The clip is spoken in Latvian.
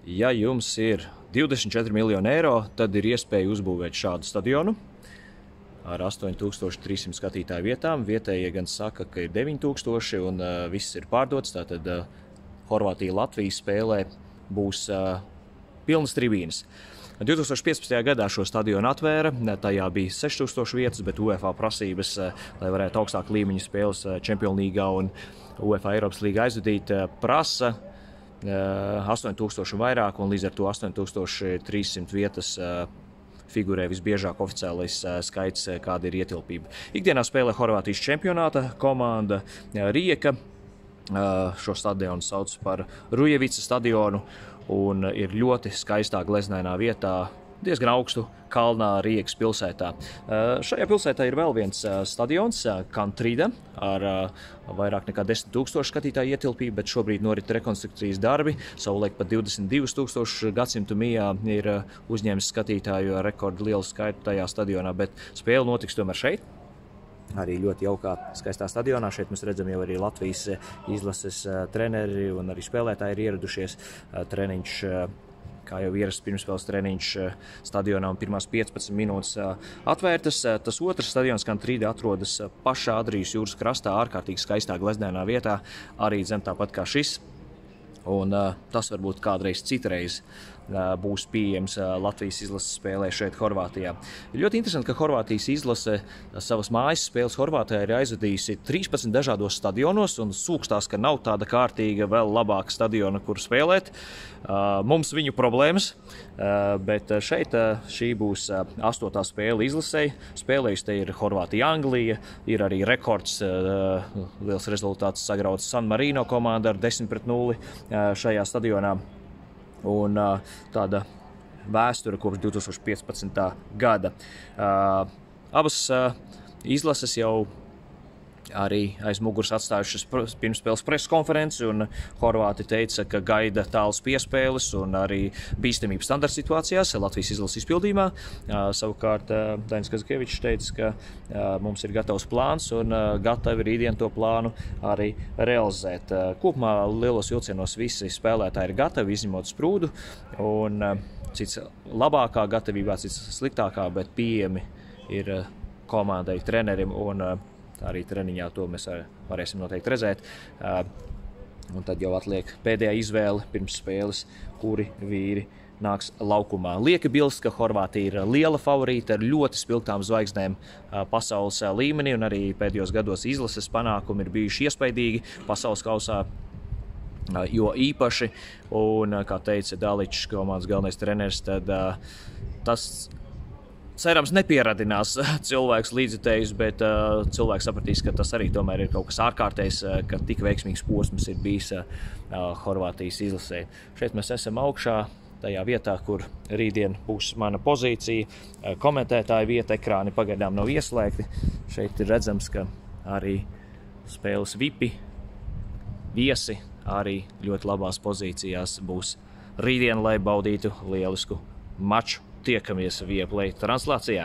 Ja jums ir 24 miljoni eiro, tad ir iespēja uzbūvēt šādu stadionu ar 8300 skatītāju vietām. Vietējie gan saka, ka ir 9000 un viss ir pārdots. Tātad Horvātija-Latvija spēlē būs pilnas tribīnes. 2015. gadā šo stadionu atvēra, tajā bija 6000 vietas, bet UEFA prasības, lai varētu augstāku līmeņu spēles Champions Līgā un UEFA Eiropas līgā aizvadīt, prasa 8000 vairāk, un līdz ar to 8300 vietas figurē visbiežāk oficiālais skaits, kāda ir ietilpība. Ikdienā spēlē Horvātijas čempionāta komanda Rijeka. Šo stadionu sauc par Rujevica stadionu un ir ļoti skaistā gleznainā vietā, diezgan augstu kalnā Rijekas pilsētā. Šajā pilsētā ir vēl viens stadions, Kantrida, ar vairāk nekā 10 000 skatītāju ietilpību, bet šobrīd norit rekonstrukcijas darbi. Savulaik pat 22 000 gadsimtu mijā ir uzņēmis skatītāju rekordu lielu skaitu tajā stadionā, bet spēle notiks tomēr šeit. Arī ļoti jaukā, skaistā stadionā. Šeit mēs redzam jau arī Latvijas izlases treneri un arī spēlētāji ir ieradušies. Treniņš, kā jau ierasts pirmspēles treniņš stadionā un pirmās 15 minūtes atvērtas. Tas otrs stadions, Kantrida, atrodas pašā Adrijas jūras krastā, ārkārtīgi skaistā gleznainā vietā, arī zem tāpat kā šis. Un tas varbūt kādreiz citreiz būs pieejams Latvijas izlases spēlē šeit Horvātijā. Ļoti interesanti, ka Horvātijas izlase savas mājas spēles Horvātijā ir aizvadījusi 13 dažādos stadionos un sūkstās, ka nav tāda kārtīga, vēl labāka stadiona, kur spēlēt. Mums viņu problēmas, bet šeit šī būs 8. spēle izlasei. Spēlējusi te ir Horvātija-Anglija, ir arī rekords, liels rezultāts sagrauts San Marino komanda ar 10-0 šajā stadionā. Un tāda vēsture kopš 2015. gada. Abas izlases jau arī aiz muguras atstājušas pirmspēles preskonferenci, un Horvāti teica, ka gaida tālas piespēles un arī bīstamības standarta situācijās Latvijas izlases izpildījumā. Savukārt Dainis Kazakievičs teica, ka mums ir gatavs plāns un gatavi rītdien to plānu arī realizēt. Kopumā lielos vilcienos visi spēlētāji ir gatavi, izņemot Sprūdu, un cits labākā gatavībā, cits sliktākā, bet pieejami ir komandai, trenerim, un arī treniņā to mēs varēsim noteikti redzēt. Un tad jau atliek pēdējā izvēle pirms spēles, kuri vīri nāks laukumā. Lieki bilst, ka Horvātija ir liela favorīta ar ļoti spilgtām zvaigznēm pasaules līmenī, un arī pēdējos gados izlases panākumi ir bijuši iespaidīgi pasaules kausā, jo īpaši. Un, kā teica Daličs, komandas galvenais treneris, tad tas cerams nepieradinās cilvēks līdzjutējus, bet cilvēks sapratīs, ka tas arī tomēr ir kaut kas ārkārtējs, ka tik veiksmīgs posms ir bijis Horvātijas izlasē. Šeit mēs esam augšā, tajā vietā, kur rītdien būs mana pozīcija. Komentētāja vieta, ekrāni pagaidām nav ieslēgti. Šeit ir redzams, ka arī spēles vipi, viesi arī ļoti labās pozīcijās būs rītdien, lai baudītu lielisku maču. Tiekamies Viaplay translācijā.